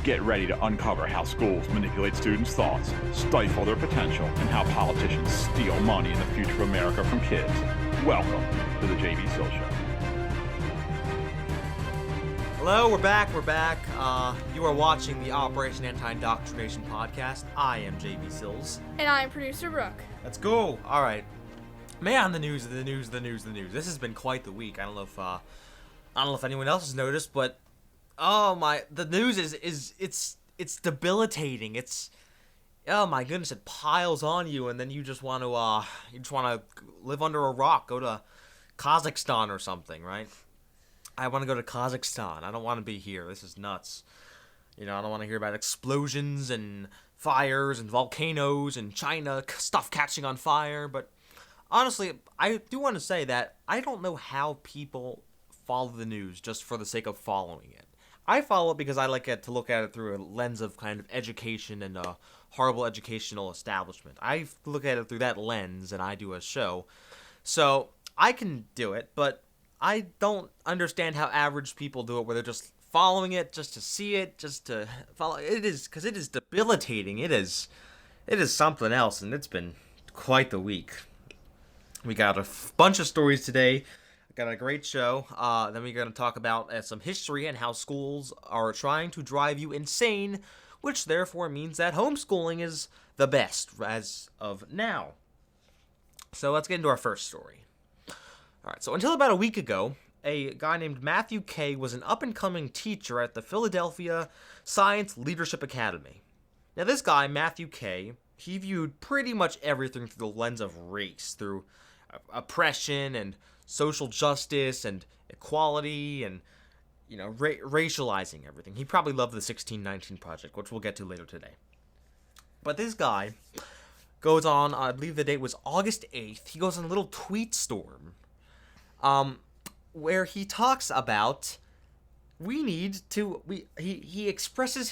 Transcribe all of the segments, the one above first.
Get ready to uncover how schools manipulate students' thoughts, stifle their potential, and how politicians steal money in the future of America from kids. Welcome to the JB Sill Show. Hello, we're back. You are watching the Operation Anti-Indoctrination podcast. I am JB Sills. And I'm producer Brooke. Let's go. All right. Man, the news. This has been quite the week. I don't know if anyone else has noticed, but the news is it's debilitating. Oh my goodness, it piles on you, and then you just want to live under a rock, go to Kazakhstan or something, right? I want to go to Kazakhstan. I don't want to be here. This is nuts. I don't want to hear about explosions and fires and volcanoes and China stuff catching on fire. But honestly, I do want to say that I don't know how people follow the news just for the sake of following it. I follow it because I like to look at it through a lens of kind of education and a horrible educational establishment. I look at it through that lens, and I do a show. So I can do it, but I don't understand how average people do it, where they're just following it just to see it, just to follow. It is debilitating. It is something else, and it's been quite the week. We got a bunch of stories today. Got a great show. Then we're going to talk about some history and how schools are trying to drive you insane, which therefore means that homeschooling is the best as of now. So let's get into our first story. All right, so until about a week ago, a guy named Matthew K. was an up-and-coming teacher at the Philadelphia Science Leadership Academy. Now, this guy, Matthew K., he viewed pretty much everything through the lens of race, through oppression and social justice and equality and, racializing everything. He probably loved the 1619 Project, which we'll get to later today. But this guy goes on, I believe the date was August 8th, he goes on a little tweet storm, where he talks about he expresses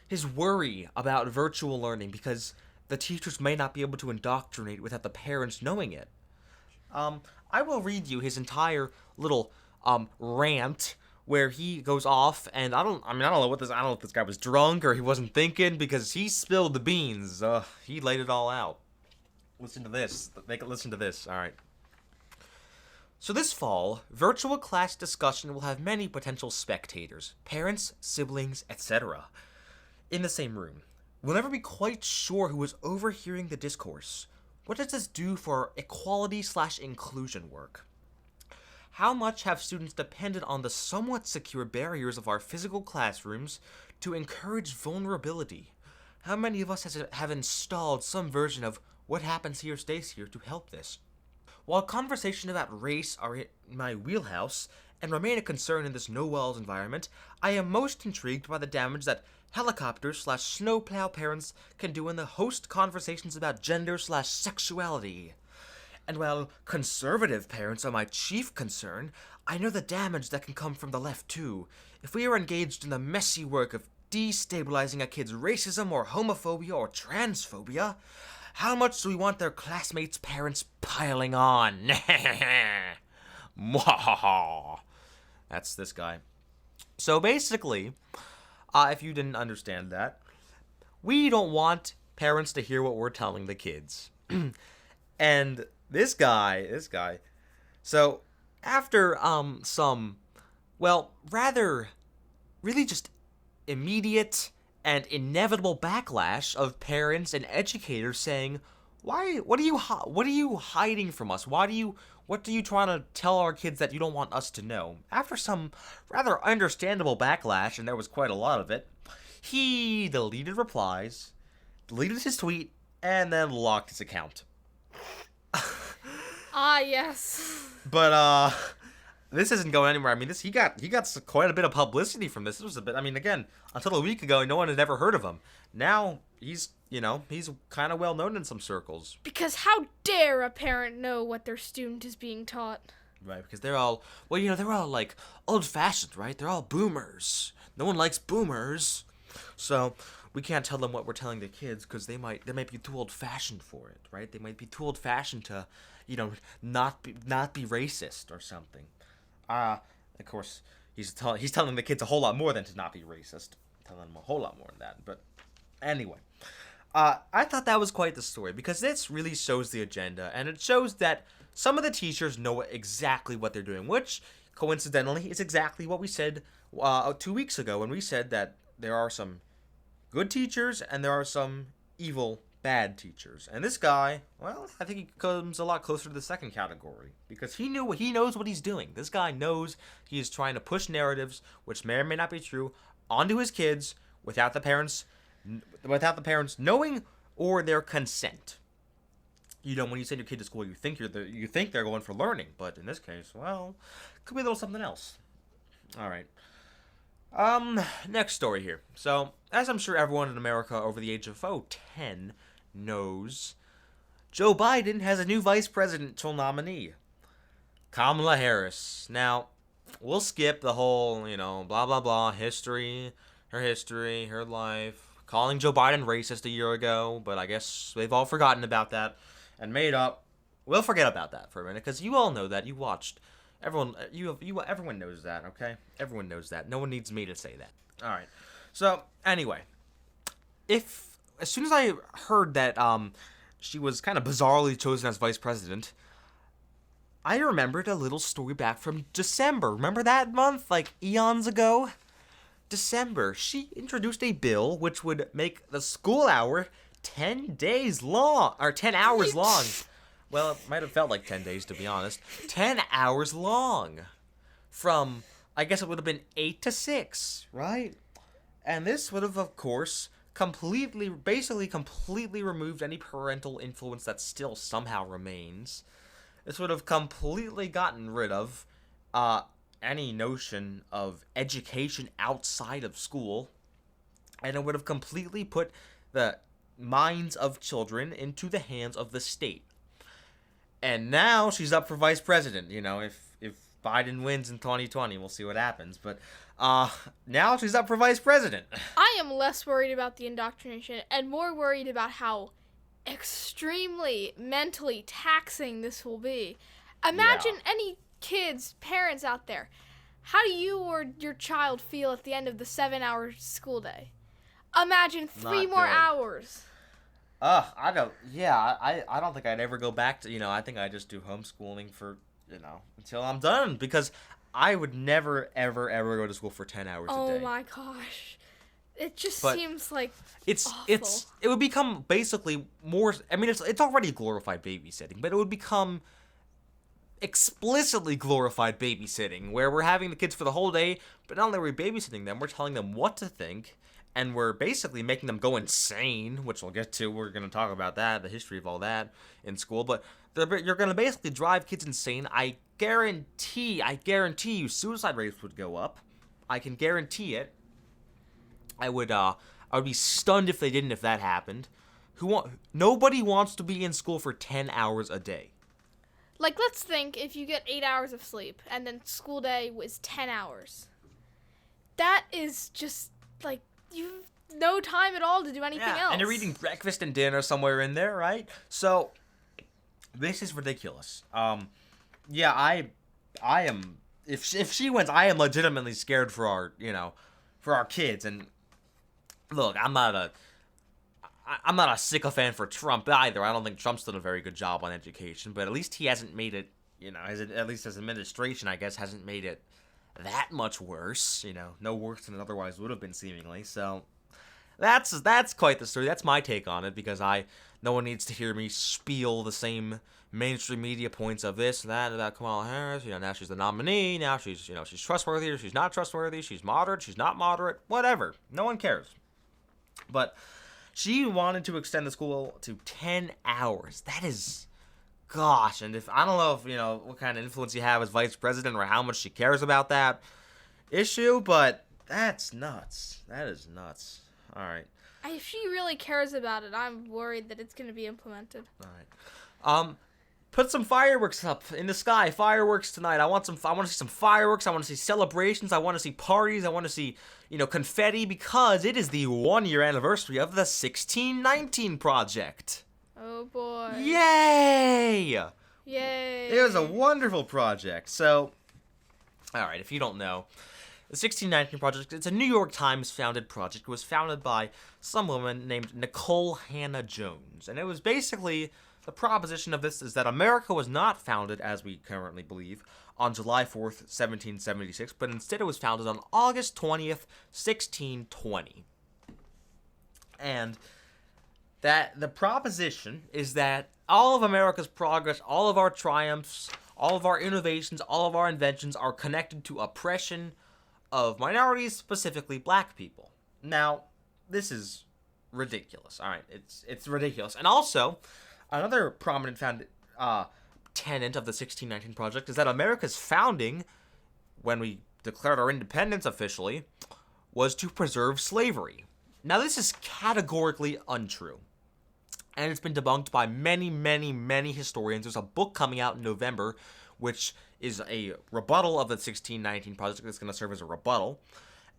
his worry about virtual learning because the teachers may not be able to indoctrinate without the parents knowing it. I will read you his entire little rant where he goes off, and I don't know if this guy was drunk or he wasn't thinking, because he spilled the beans. He laid it all out. Listen to this. Listen to this. All right. So this fall, virtual class discussion will have many potential spectators, parents, siblings, etc., in the same room. We'll never be quite sure who is overhearing the discourse. What does this do for equality/inclusion work? How much have students depended on the somewhat secure barriers of our physical classrooms to encourage vulnerability? How many of us have installed some version of what happens here stays here to help this? While conversation about race are in my wheelhouse and remain a concern in this no-walls environment, I am most intrigued by the damage that helicopters/snowplow parents can do in the host conversations about gender/sexuality. And while conservative parents are my chief concern, I know the damage that can come from the left too. If we are engaged in the messy work of destabilizing a kid's racism or homophobia or transphobia, how much do we want their classmates' parents piling on? Mwahaha. That's this guy. So basically, if you didn't understand that, we don't want parents to hear what we're telling the kids. And this guy, so after really just immediate and inevitable backlash of parents and educators saying, what are you hiding from us? What are you trying to tell our kids that you don't want us to know? After some rather understandable backlash, and there was quite a lot of it, he deleted replies, deleted his tweet, and then locked his account. Yes. But this isn't going anywhere. I mean, he got quite a bit of publicity from this. This was again, until a week ago, no one had ever heard of him. Now he's kind of well known in some circles. Because how dare a parent know what their student is being taught? Right, because they're all like old-fashioned, right? They're all boomers. No one likes boomers, so we can't tell them what we're telling the kids because they might be too old-fashioned for it, right? They might be too old-fashioned to, not be racist or something. Of course, he's telling the kids a whole lot more than to not be racist. telling them a whole lot more than that. But anyway, I thought that was quite the story because this really shows the agenda, and it shows that some of the teachers know exactly what they're doing, which coincidentally is exactly what we said 2 weeks ago when we said that there are some good teachers and there are some evil, bad teachers. And this guy, well, I think he comes a lot closer to the second category because he knows what he's doing. This guy knows he is trying to push narratives, which may or may not be true, onto his kids without the parents knowing or their consent. You know, when you send your kid to school, you think they're going for learning, but in this case, well, could be a little something else. All right. Next story here. So, as I'm sure everyone in America over the age of 10 knows, Joe Biden has a new vice presidential nominee, Kamala Harris. Now, we'll skip the whole, blah blah blah history, her life, calling Joe Biden racist a year ago, but I guess they've all forgotten about that and made up. We'll forget about that for a minute because you all know that you watched. Everyone knows that, okay? Everyone knows that. No one needs me to say that. All right. So anyway, as soon as I heard that she was kind of bizarrely chosen as vice president, I remembered a little story back from December. Remember that month, like eons ago? December. She introduced a bill which would make the school hour 10 days long, or 10 hours long. Well, it might have felt like 10 days, to be honest. 10 hours long. From, I guess it would have been 8 to 6, right? And this would have, of course, completely removed any parental influence that still somehow remains. This would have completely gotten rid of any notion of education outside of school. And it would have completely put the minds of children into the hands of the state. And now she's up for vice president. If Biden wins in 2020, we'll see what happens. But now she's up for vice president. I am less worried about the indoctrination and more worried about how extremely mentally taxing this will be. Imagine any kids, parents out there. How do you or your child feel at the end of the 7-hour school day? Imagine 3 more hours. I don't think I'd ever go back to, I think I just do homeschooling for, until I'm done, because I would never, ever, ever go to school for 10 hours a day. Oh my gosh. It just seems like awful. It would become basically more, it's already glorified babysitting, but it would become explicitly glorified babysitting, where we're having the kids for the whole day, but not only are we babysitting them, we're telling them what to think. And we're basically making them go insane, which we'll get to. We're going to talk about that, the history of all that in school. But you're going to basically drive kids insane. I guarantee you suicide rates would go up. I can guarantee it. I would be stunned if they didn't, if that happened. Nobody wants to be in school for 10 hours a day. Like, let's think if you get 8 hours of sleep and then school day was 10 hours. That is just, like, you've no time at all to do anything else. And you're eating breakfast and dinner somewhere in there, right? So, this is ridiculous. I am. If she wins, I am legitimately scared for our kids. And look, I'm not a sycophant for Trump either. I don't think Trump's done a very good job on education, but at least he hasn't made it. At least his administration, I guess, hasn't made it that much worse, no worse than it otherwise would have been seemingly. So that's quite the story. That's my take on it, because no one needs to hear me spiel the same mainstream media points of this and that about Kamala Harris. Now she's the nominee. Now she's she's trustworthy or she's not trustworthy. She's moderate. She's not moderate. Whatever. No one cares. But she wanted to extend the school to 10 hours. That is. Gosh, and I don't know if, what kind of influence you have as vice president or how much she cares about that issue, but that's nuts. That is nuts. All right. If she really cares about it, I'm worried that it's going to be implemented. All right. Put some fireworks up in the sky. Fireworks tonight. I want to see some fireworks. I want to see celebrations. I want to see parties. I want to see, confetti, because it is the 1-year anniversary of the 1619 Project. Oh boy. Yay! Yay. It was a wonderful project. So, alright, if you don't know, The 1619 Project, it's a New York Times founded project. It was founded by some woman named Nicole Hannah Jones. And it was basically, the proposition of this is that America was not founded, as we currently believe, on July 4th, 1776, but instead it was founded on August 20th, 1620. And that the proposition is that all of America's progress, all of our triumphs, all of our innovations, all of our inventions are connected to oppression of minorities, specifically black people. Now, this is ridiculous. All right, it's ridiculous. And also, another prominent tenet of the 1619 Project is that America's founding, when we declared our independence officially, was to preserve slavery. Now, this is categorically untrue. And it's been debunked by many, many, many historians. There's a book coming out in November, which is a rebuttal of the 1619 Project that's going to serve as a rebuttal.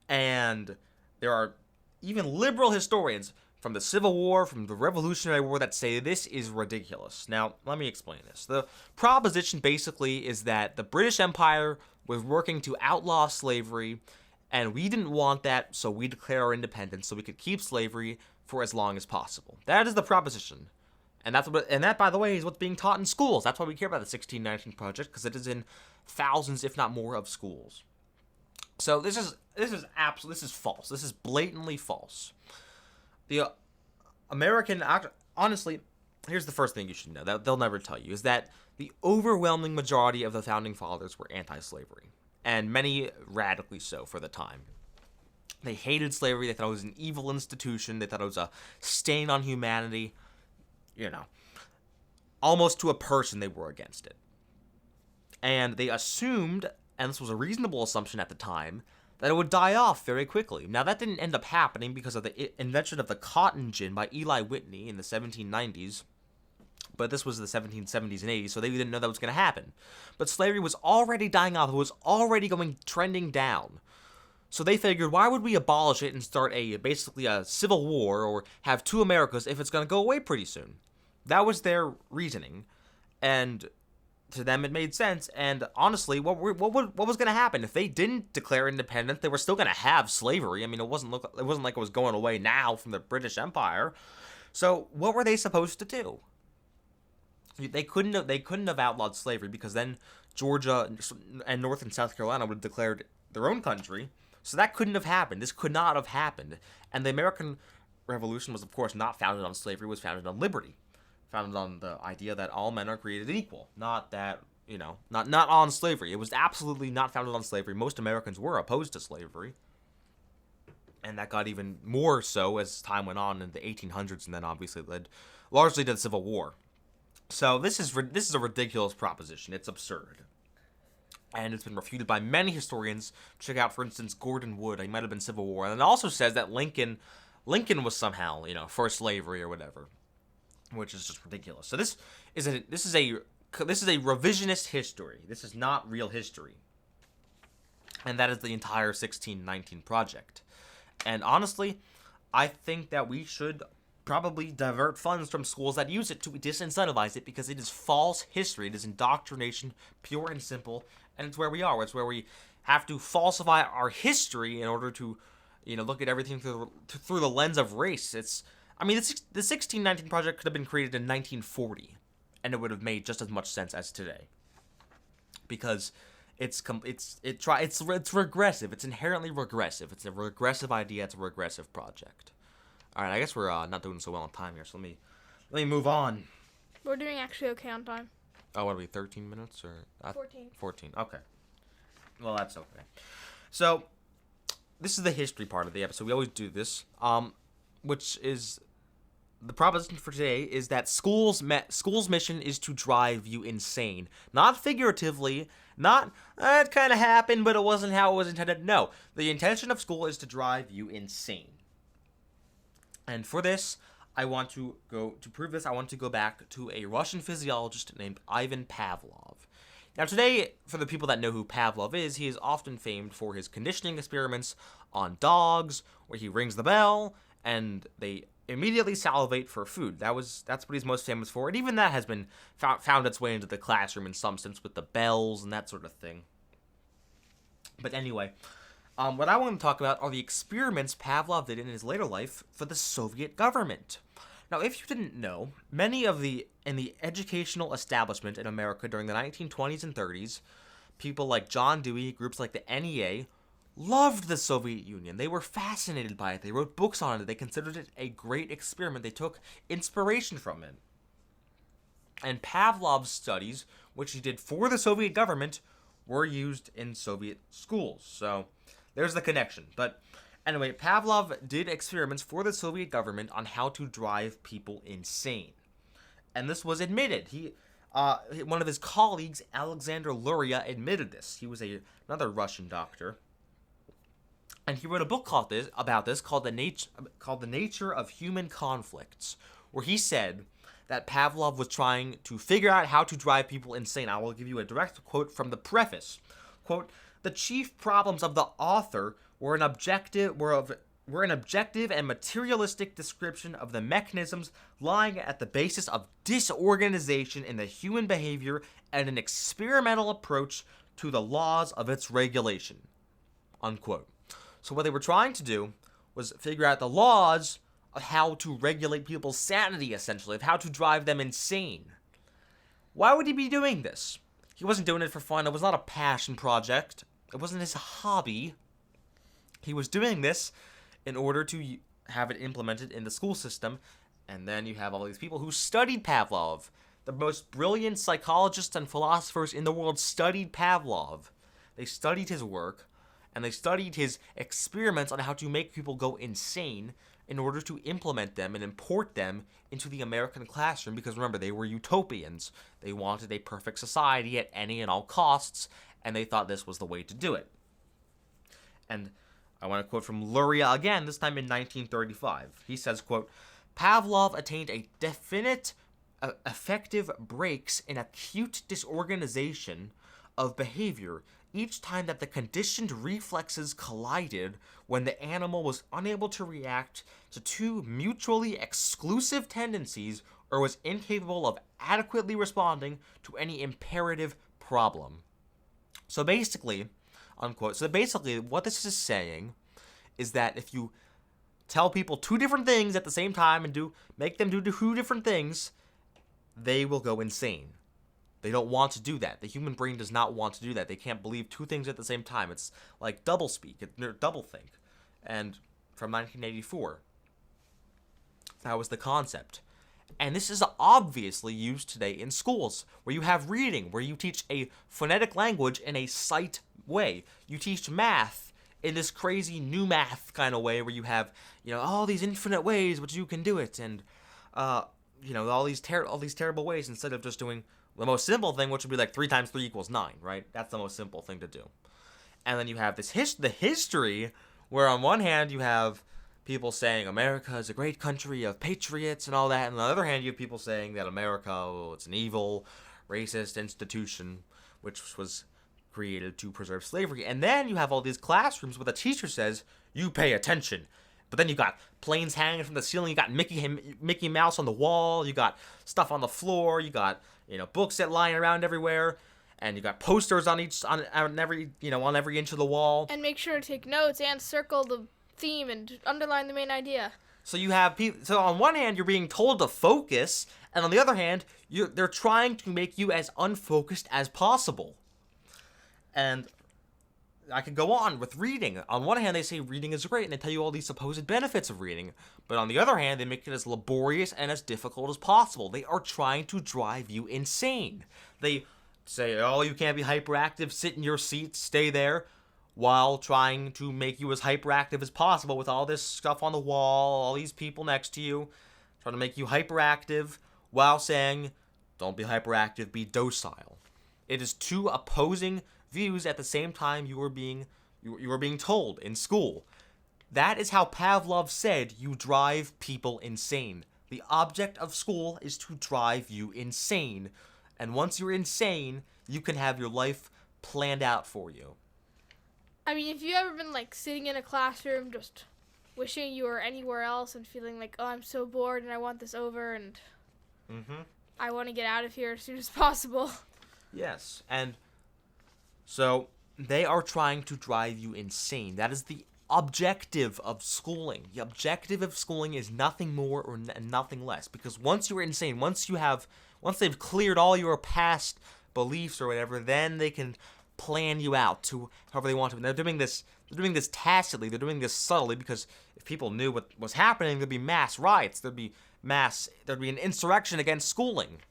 And there are even liberal historians from the Civil War, from the Revolutionary War, that say this is ridiculous. Now, let me explain this. The proposition basically is that the British Empire was working to outlaw slavery, and we didn't want that, so we declared our independence so we could keep slavery for as long as possible. That is the proposition. And that, by the way, is what's being taught in schools. That's why we care about the 1619 Project, because it is in thousands, if not more, of schools. So this is false. This is blatantly false. The honestly, here's the first thing you should know that they'll never tell you, is that the overwhelming majority of the founding fathers were anti-slavery, and many radically so for the time. They hated slavery. They thought it was an evil institution. They thought it was a stain on humanity. Almost to a person they were against it. And they assumed, and this was a reasonable assumption at the time, that it would die off very quickly. Now, that didn't end up happening because of the invention of the cotton gin by Eli Whitney in the 1790s. But this was the 1770s and 80s, so they didn't know that was going to happen. But slavery was already dying off. It was already trending down. So they figured, why would we abolish it and start basically a civil war or have two Americas if it's going to go away pretty soon? That was their reasoning, and to them it made sense. And honestly, what was going to happen if they didn't declare independence? They were still going to have slavery. I mean, it wasn't like it was going away now from the British Empire. So what were they supposed to do? They couldn't have outlawed slavery, because then Georgia and North and South Carolina would have declared their own country. So that couldn't have happened. This could not have happened. And the American Revolution was, of course, not founded on slavery. It was founded on liberty. Founded on the idea that all men are created equal. Not that, not on slavery. It was absolutely not founded on slavery. Most Americans were opposed to slavery. And that got even more so as time went on in the 1800s, and then obviously led largely to the Civil War. So this is a ridiculous proposition. It's absurd. And it's been refuted by many historians. Check out, for instance, Gordon Wood. He might have been Civil War. And it also says that Lincoln was somehow, for slavery or whatever, which is just ridiculous. So this is a revisionist history. This is not real history. And that is the entire 1619 Project. And honestly, I think that we should probably divert funds from schools that use it to disincentivize it, because it is false history. It is indoctrination, pure and simple. And it's where we are. It's where we have to falsify our history in order to, look at everything through the lens of race. The 1619 Project could have been created in 1940, and it would have made just as much sense as today. Because it's regressive. It's inherently regressive. It's a regressive idea. It's a regressive project. All right, I guess we're not doing so well on time here. So let me move on. We're doing actually okay on time. Oh, what are we, 13 minutes or 14? 14. Okay. Well, that's okay. So this is the history part of the episode. We always do this, which is the proposition for today is that school's mission is to drive you insane. Not figuratively, not, it kind of happened, but it wasn't how it was intended. No, the intention of school is to drive you insane. And for this, to prove this, I want to go back to a Russian physiologist named Ivan Pavlov. Now today, for the people that know who Pavlov is, he is often famed for his conditioning experiments on dogs, where he rings the bell, and they immediately salivate for food. That's what he's most famous for, and even that has been found its way into the classroom in some sense with the bells and that sort of thing. But anyway, What I want to talk about are the experiments Pavlov did in his later life for the Soviet government. Now, if you didn't know, many in the educational establishment in America during the 1920s and 30s, people like John Dewey, groups like the NEA, loved the Soviet Union. They were fascinated by it. They wrote books on it. They considered it a great experiment. They took inspiration from it. And Pavlov's studies, which he did for the Soviet government, were used in Soviet schools. So there's the connection. But anyway, Pavlov did experiments for the Soviet government on how to drive people insane. And this was admitted. One of his colleagues, Alexander Luria, admitted this. He was another Russian doctor. And he wrote a book called The Nature of Human Conflicts, where he said that Pavlov was trying to figure out how to drive people insane. I will give you a direct quote from the preface. Quote, "The chief problems of the author were an objective and materialistic description of the mechanisms lying at the basis of disorganization in the human behavior and an experimental approach to the laws of its regulation." Unquote. So what they were trying to do was figure out the laws of how to regulate people's sanity, essentially, of how to drive them insane. Why would he be doing this? He wasn't doing it for fun. It was not a passion project. It wasn't his hobby. He was doing this in order to have it implemented in the school system. And then you have all these people who studied Pavlov. The most brilliant psychologists and philosophers in the world studied Pavlov. They studied his work, and they studied his experiments on how to make people go insane in order to implement them and import them into the American classroom, because remember, they were utopians. They wanted a perfect society at any and all costs, and they thought this was the way to do it. And I want to quote from Luria again, this time in 1935. He says, quote, "Pavlov attained a definite, effective breaks in acute disorganization of behavior each time that the conditioned reflexes collided when the animal was unable to react to two mutually exclusive tendencies or was incapable of adequately responding to any imperative problem." So basically, unquote, what this is saying is that if you tell people two different things at the same time and make them do two different things, they will go insane. They don't want to do that. The human brain does not want to do that. They can't believe two things at the same time. It's like doublespeak, doublethink. And from 1984, that was the concept. And this is obviously used today in schools, where you have reading, where you teach a phonetic language in a sight way. You teach math in this crazy new math kind of way, where you have, all these infinite ways which you can do it, and all these terrible ways, instead of just doing the most simple thing, which would be like 3 times 3 equals 9, right? That's the most simple thing to do. And then you have the history, where on one hand you have people saying America is a great country of patriots and all that, and on the other hand you have people saying that America, it's an evil, racist institution, which was created to preserve slavery. And then you have all these classrooms where the teacher says, "You pay attention." But then you got planes hanging from the ceiling, you got Mickey Mouse on the wall, you got stuff on the floor, you got books that lying around everywhere, and you got posters on every inch of the wall. And make sure to take notes and circle the theme and underline the main idea. So you have people. So on one hand, you're being told to focus, and on the other hand, they're trying to make you as unfocused as possible. And I could go on with reading. On one hand, they say reading is great, and they tell you all these supposed benefits of reading. But on the other hand, they make it as laborious and as difficult as possible. They are trying to drive you insane. They say, "Oh, you can't be hyperactive, sit in your seat, stay there," while trying to make you as hyperactive as possible with all this stuff on the wall, all these people next to you, trying to make you hyperactive while saying, "Don't be hyperactive, be docile." It is two opposing views at the same time you are being told in school. That is how Pavlov said you drive people insane. The object of school is to drive you insane. And once you're insane, you can have your life planned out for you. I mean, if you ever been sitting in a classroom just wishing you were anywhere else and feeling like, "Oh, I'm so bored and I want this over and I want to get out of here as soon as possible." Yes, and so They are trying to drive you insane. That is the objective of schooling. The objective of schooling is nothing more or nothing less. Because once you're insane, once they've cleared all your past beliefs or whatever, then they can plan you out to however they want to. And they're doing this tacitly. They're doing this subtly, because if people knew what was happening, there'd be mass riots. There'd be an insurrection against schooling.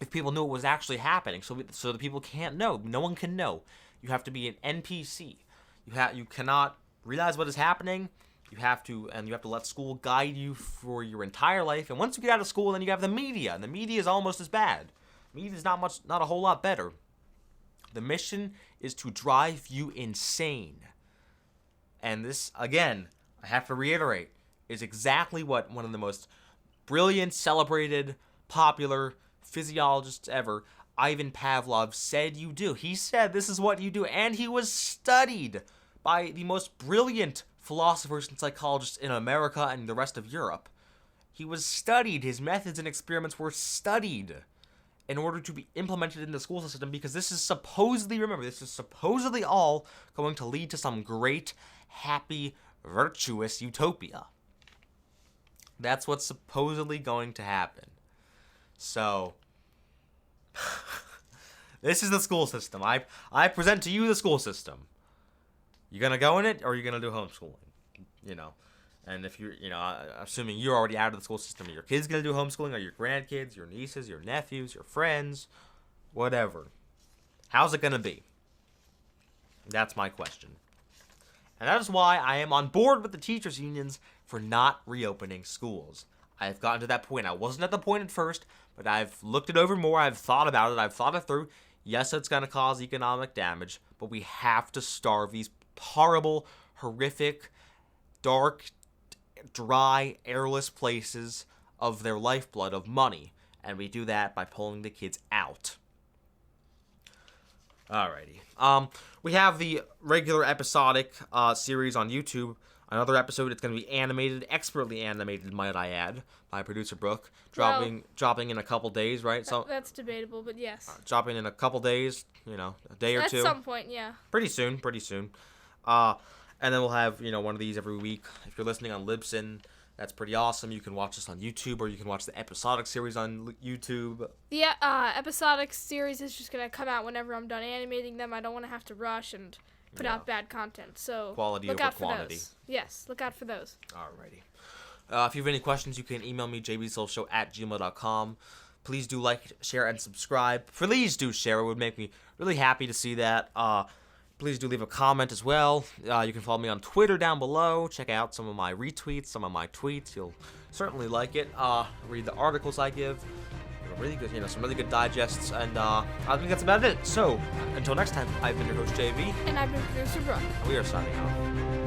If people knew what was actually happening, so the people can't know. No one can know. You have to be an NPC. You cannot realize what is happening. You have to let school guide you for your entire life. And once you get out of school, then you have the media, and the media is almost as bad. Media is not a whole lot better. The mission is to drive you insane. And this, again, I have to reiterate, is exactly what one of the most brilliant, celebrated, popular physiologists ever, Ivan Pavlov, said you do. He said this is what you do, and he was studied by the most brilliant philosophers and psychologists in America and the rest of Europe. He was studied. His methods and experiments were studied in order to be implemented in the school system, because this is supposedly all going to lead to some great, happy, virtuous utopia. That's what's supposedly going to happen. So, this is the school system. I present to you the school system. You gonna go in it, or are you gonna do homeschooling? And if you're, assuming you're already out of the school system, are your kids gonna do homeschooling? Are your grandkids, your nieces, your nephews, your friends, whatever? How's it gonna be? That's my question. And that is why I am on board with the teachers' unions for not reopening schools. I've gotten to that point. I wasn't at the point at first, but I've looked it over more. I've thought about it. I've thought it through. Yes, it's going to cause economic damage, but we have to starve these horrible, horrific, dark, dry, airless places of their lifeblood, of money. And we do that by pulling the kids out. Alrighty. We have the regular episodic series on YouTube. Another episode, it's going to be animated, expertly animated, might I add, by producer Brooke. Dropping in a couple days, right? So that's debatable, but yes. Dropping in a couple days, a day or two. At some point, yeah. Pretty soon. And then we'll have, one of these every week. If you're listening on Libsyn, that's pretty awesome. You can watch us on YouTube, or you can watch the episodic series on YouTube. The episodic series is just going to come out whenever I'm done animating them. I don't want to have to rush and put out bad content. So quality look over out quantity. For those. Yes, look out for those. Alrighty. If you have any questions, you can email me, jbsoulshow@gmail.com. Please do like, share, and subscribe. Please do share. It would make me really happy to see that. Please do leave a comment as well. You can follow me on Twitter down below. Check out some of my retweets, some of my tweets. You'll certainly like it. Read the articles I give. Really good, some really good digests. And I think that's about it. So, until next time, I've been your host, JV. And I've been producer Brooke. We are signing off.